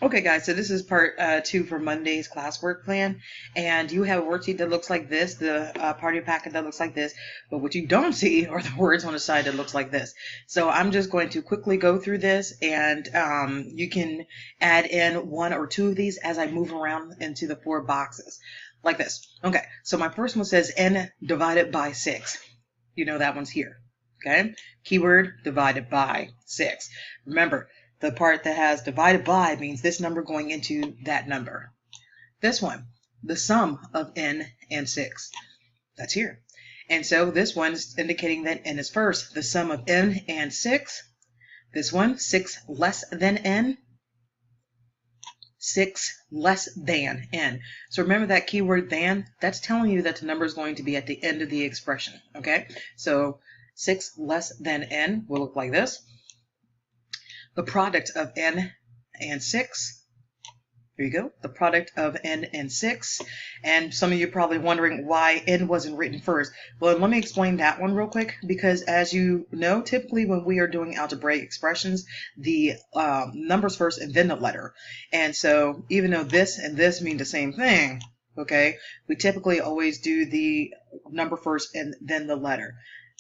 Okay, guys, so this is part 2 for Monday's classwork plan, and you have a worksheet that looks like this, the party packet that looks like this, but what you don't see are the words on the side that looks like this. So I'm just going to quickly go through this, and you can add in 1 or 2 of these as I move around into the 4 boxes, like this. Okay, so my first one says n divided by 6. You know that one's here, okay? Keyword divided by 6. Remember, the part that has divided by means this number going into that number. This one, the sum of n and 6. That's here. And so this one's indicating that n is first. The sum of n and 6. This one, 6 less than n. 6 less than n. So remember that keyword than? That's telling you that the number is going to be at the end of the expression. Okay? So 6 less than n will look like this. The product of n and 6. Here you go. The product of n and 6. And some of you are probably wondering why n wasn't written first. Well, let me explain that one real quick, because as you know, typically when we are doing algebraic expressions, the numbers first and then the letter. And so even though this and this mean the same thing, okay, we typically always do the number first and then the letter,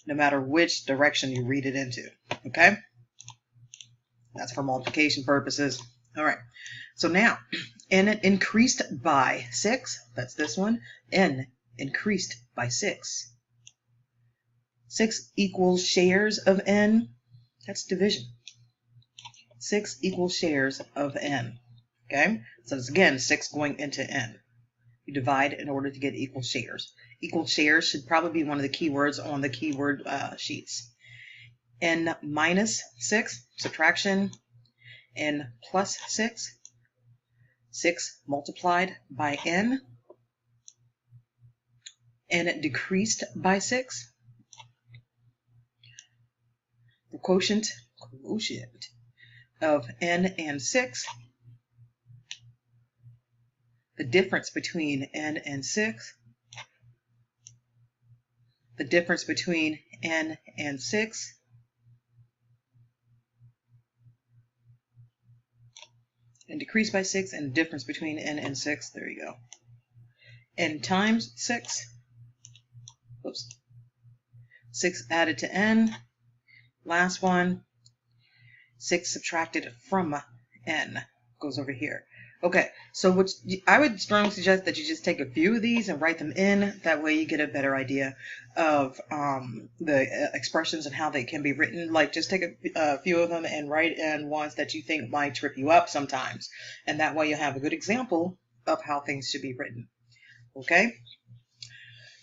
no matter which direction you read it into, okay? That's for multiplication purposes. All right. So now, n increased by 6. That's this one. N increased by 6. 6 equals shares of n. That's division. 6 equals shares of n. Okay? So it's again 6 going into n. You divide in order to get equal shares. Equal shares should probably be one of the keywords on the keyword sheets. N minus 6, subtraction, n plus 6, 6 multiplied by n decreased by 6, the quotient of n and 6, the difference between n and 6, the difference between n and 6, and decrease by 6, and the difference between n and 6. There you go. N times 6. Oops. 6 added to n. Last one. 6 subtracted from n. Goes over here. Okay, so I would strongly suggest that you just take a few of these and write them in. That way you get a better idea of the expressions and how they can be written. Like, just take a few of them and write in ones that you think might trip you up sometimes. And that way you'll have a good example of how things should be written. Okay?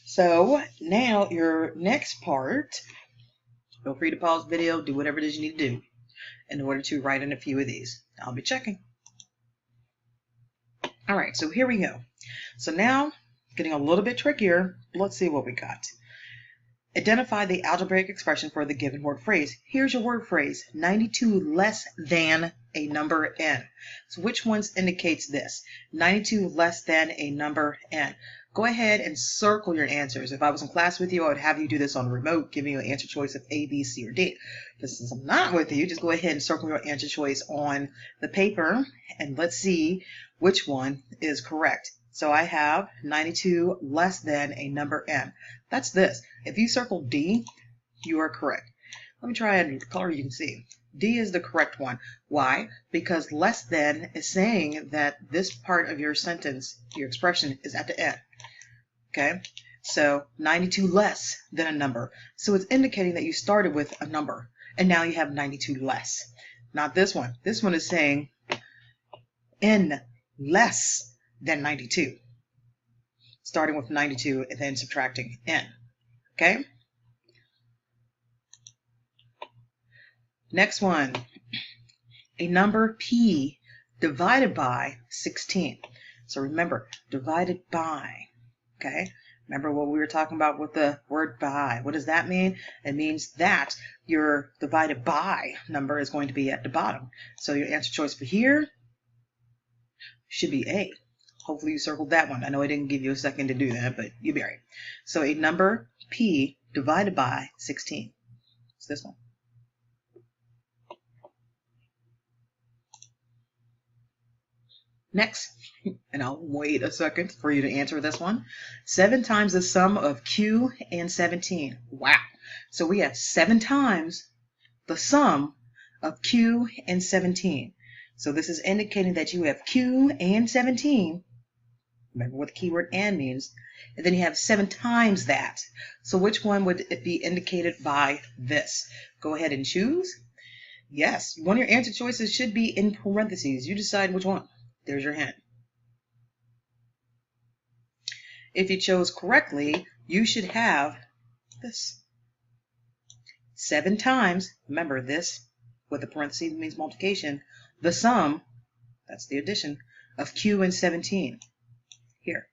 So now your next part, feel free to pause the video, do whatever it is you need to do in order to write in a few of these. I'll be checking. All right, so here we go. So now, getting a little bit trickier, let's see what we got. Identify the algebraic expression for the given word phrase. Here's your word phrase, 92 less than a number n. So which ones indicates this? 92 less than a number n. Go ahead and circle your answers. If I was in class with you, I would have you do this on the remote, giving you an answer choice of A, B, C, or D. But since I'm not with you, just go ahead and circle your answer choice on the paper, and let's see which one is correct. So I have 92 less than a number n. That's this. If you circle D, you are correct. Let me try a color you can see. D is the correct one. Why? Because less than is saying that this part of your sentence, your expression, is at the end. Okay? So 92 less than a number. So it's indicating that you started with a number, and now you have 92 less. Not this one. This one is saying n less than 92. Starting with 92 and then subtracting n. Okay? Next one. A number p divided by 16. So remember, divided by. Okay? Remember what we were talking about with the word by. What does that mean? It means that your divided by number is going to be at the bottom. So your answer choice for here should be A. Hopefully you circled that one. I know I didn't give you a second to do that, but you'll be right. So a number p divided by 16. It's this one. Next, and I'll wait a second for you to answer this one. 7 times the sum of Q and 17. Wow. So we have 7 times the sum of Q and 17. So this is indicating that you have Q and 17. Remember what the keyword and means. And then you have 7 times that. So which one would it be indicated by this? Go ahead and choose. Yes, one of your answer choices should be in parentheses. You decide which one. There's your hint. If you chose correctly, you should have this. 7 times, remember this with the parentheses means multiplication, the sum, that's the addition, of Q and 17. Here.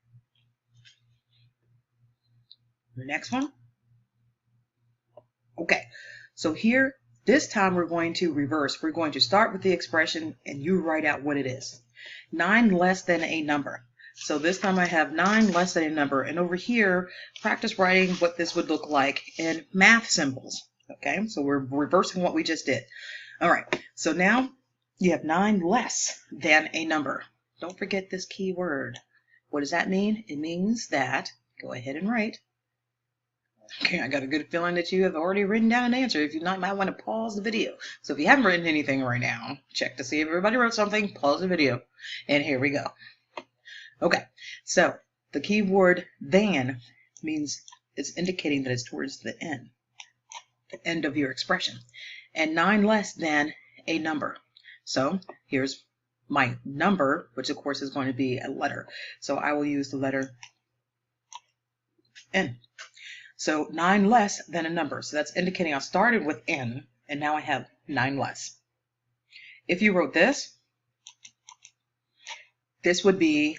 The next one. Okay, so here, this time we're going to reverse. We're going to start with the expression and you write out what it is. 9 less than a number. So this time I have 9 less than a number. And over here, practice writing what this would look like in math symbols. Okay, so we're reversing what we just did. All right, so now you have 9 less than a number. Don't forget this key word. What does that mean? It means that, go ahead and write. Okay, I got a good feeling that you have already written down an answer. If you not, might want to pause the video. So if you haven't written anything right now, check to see if everybody wrote something, pause the video, and here we go. Okay, so the key word than means it's indicating that it's towards the end of your expression. And 9 less than a number. So here's my number, which of course is going to be a letter. So I will use the letter N. So 9 less than a number. So that's indicating I started with N and now I have 9 less. If you wrote this, this would be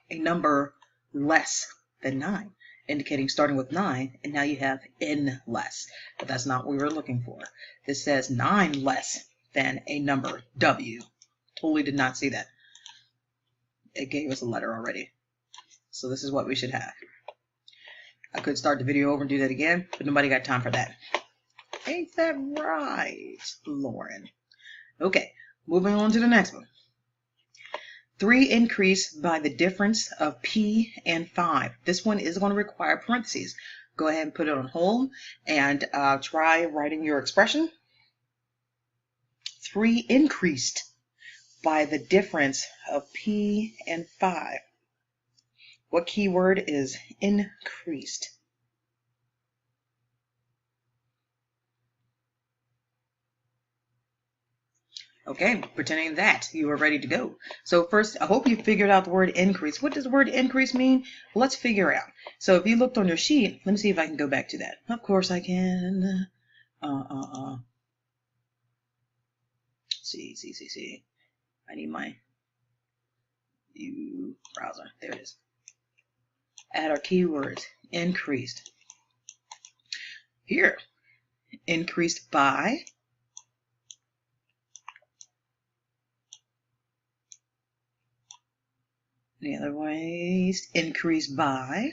a number less than 9, indicating starting with 9 and now you have N less. But that's not what we were looking for. This says 9 less than a number W. Totally did not see that. It gave us a letter already. So this is what we should have. I could start the video over and do that again, but nobody got time for that. Ain't that right, Lauren? Okay, moving on to the next one. 3 increased by the difference of P and 5. This one is going to require parentheses. Go ahead and put it on hold and try writing your expression. 3 increased by the difference of P and 5. What keyword is increased? Okay, pretending that you are ready to go. So first, I hope you figured out the word increase. What does the word increase mean? Let's figure out. So if you looked on your sheet, let me see if I can go back to that. Of course I can. See. I need my view browser. There it is. Add our keywords. Increased. Here. Increased by. Any other ways? Increased by.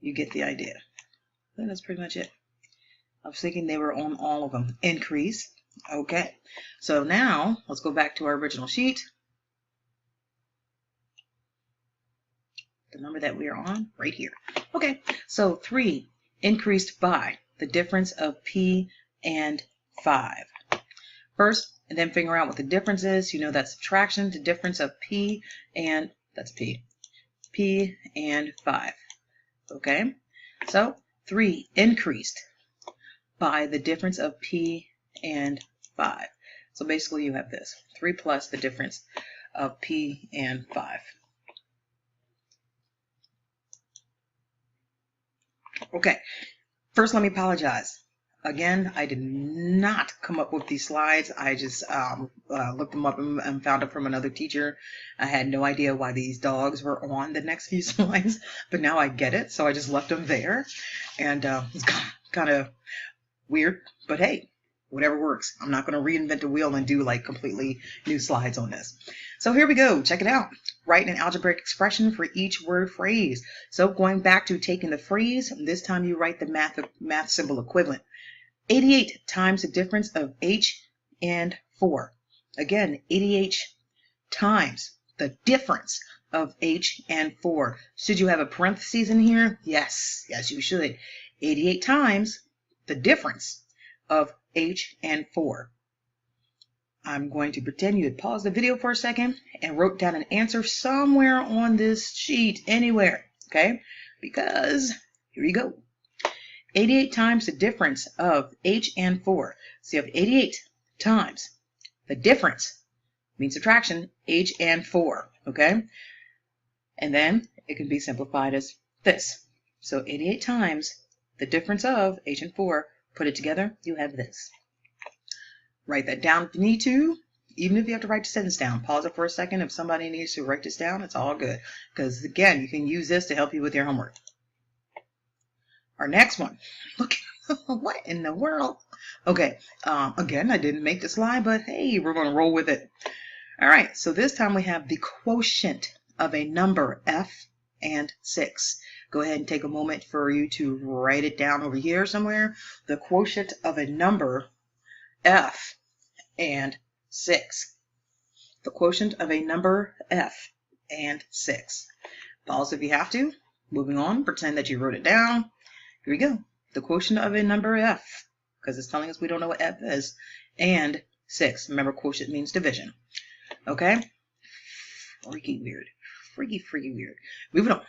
You get the idea. I think that's pretty much it. I was thinking they were on all of them. Increase. Okay. So now let's go back to our original sheet. The number that we are on right here. Okay. So 3 increased by the difference of P and 5. First, and then figure out what the difference is. You know that's subtraction. The difference of P and, that's P. P and 5. Okay. So 3 increased by the difference of P and 5. So basically you have this. 3 plus the difference of P and 5. Okay. First, let me apologize. Again, I did not come up with these slides. I just looked them up and found them from another teacher. I had no idea why these dogs were on the next few slides, but now I get it. So I just left them there. And it's kind of weird, but hey, whatever works. I'm not going to reinvent the wheel and do like completely new slides on this. So here we go. Check it out. Write an algebraic expression for each word phrase. So going back to taking the phrase, this time you write the math symbol equivalent. 88 times the difference of H and 4. Again, 88 times the difference of H and 4. Should you have a parentheses in here? Yes, yes you should. 88 times the difference of H and 4. I'm going to pretend you had paused the video for a second and wrote down an answer somewhere on this sheet, anywhere, okay? Because here you go. 88 times the difference of H and 4. So you have 88 times the difference, means subtraction, H and 4, okay? And then it can be simplified as this. So 88 times the difference of H and 4, put it together, you have this. Write that down if you need to. Even if you have to write the sentence down, pause it for a second. If somebody needs to write this down, it's all good. Because again, you can use this to help you with your homework. Our next one. Look, what in the world? Okay, again, I didn't make the slide, but hey, we're going to roll with it. All right, so this time we have the quotient of a number f and 6. Go ahead and take a moment for you to write it down over here somewhere. The quotient of a number f and 6. The quotient of a number f and 6. Pause if you have to. Moving on, pretend that you wrote it down. Here we go. The quotient of a number f, because it's telling us we don't know what f is, and 6. Remember, quotient means division. Okay? Freaky weird. Freaky weird. Moving on.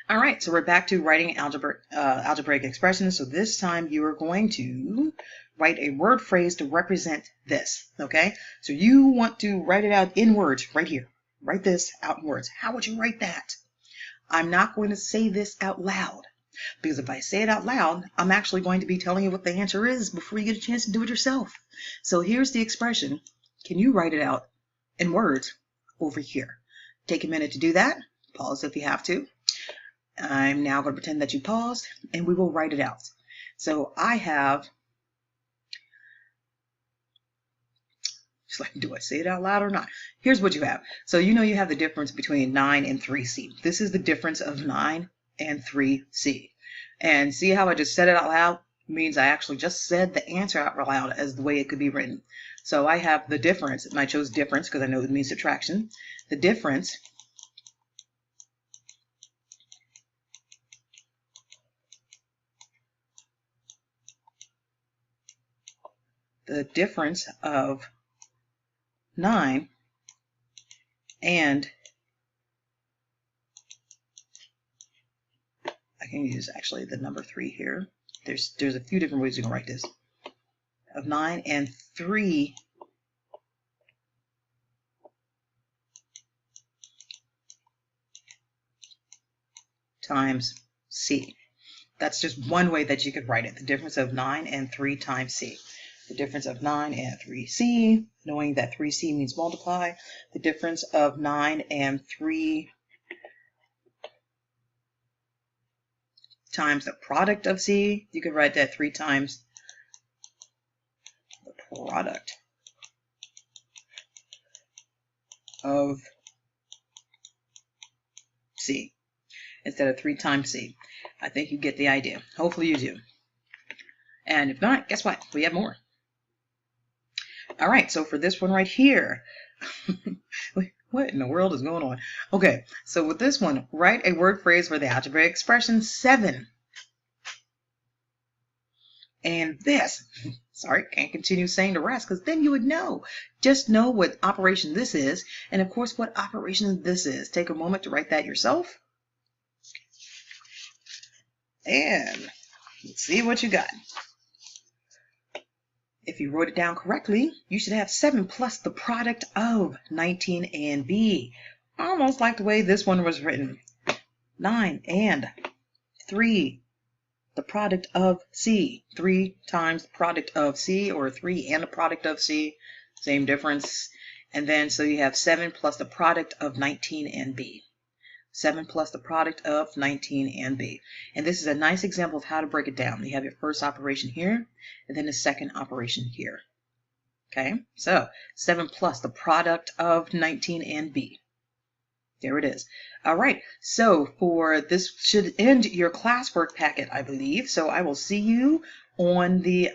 All right, so we're back to writing algebraic expressions. So this time you are going to write a word phrase to represent this, okay? So you want to write it out in words right here. Write this out in words. How would you write that? I'm not going to say this out loud, because if I say it out loud, I'm actually going to be telling you what the answer is before you get a chance to do it yourself. So here's the expression. Can you write it out in words over here? Take a minute to do that. Pause if you have to. I'm now going to pretend that you paused, and we will write it out. So I have, it's like, do I say it out loud or not? Here's what you have. So you know you have the difference between 9 and 3c. This is the difference of 9 and 3c. And see how I just said it out loud? It means I actually just said the answer out loud as the way it could be written. So I have the difference, and I chose difference because I know it means subtraction. The difference of 9 and I can use actually the number 3 here. There's a few different ways you can write this. Of 9 and 3 times c. That's just one way that you could write it. The difference of 9 and 3 times c. The difference of 9 and 3c, knowing that 3c means multiply. The difference of 9 and 3 times the product of c. You could write that 3 times the product of c instead of 3 times c. I think you get the idea. Hopefully you do. And if not, guess what? We have more. All right, so for this one right here, what in the world is going on? Okay, so with this one, write a word phrase for the algebraic expression 7. And this, sorry, can't continue saying the rest because then you would know. Just know what operation this is, and of course what operation this is. Take a moment to write that yourself. And let's see what you got. If you wrote it down correctly, you should have 7 plus the product of 19 and b. Almost like the way this one was written. 9 and 3, the product of c. 3 times the product of c, or 3 and the product of c. Same difference. And then so you have 7 plus the product of 19 and b. 7 plus the product of 19 and b. And this is a nice example of how to break it down. You have your first operation here, and then the second operation here. Okay, so 7 plus the product of 19 and b. There it is. All right, so for this should end your classwork packet, I believe. So I will see you on the,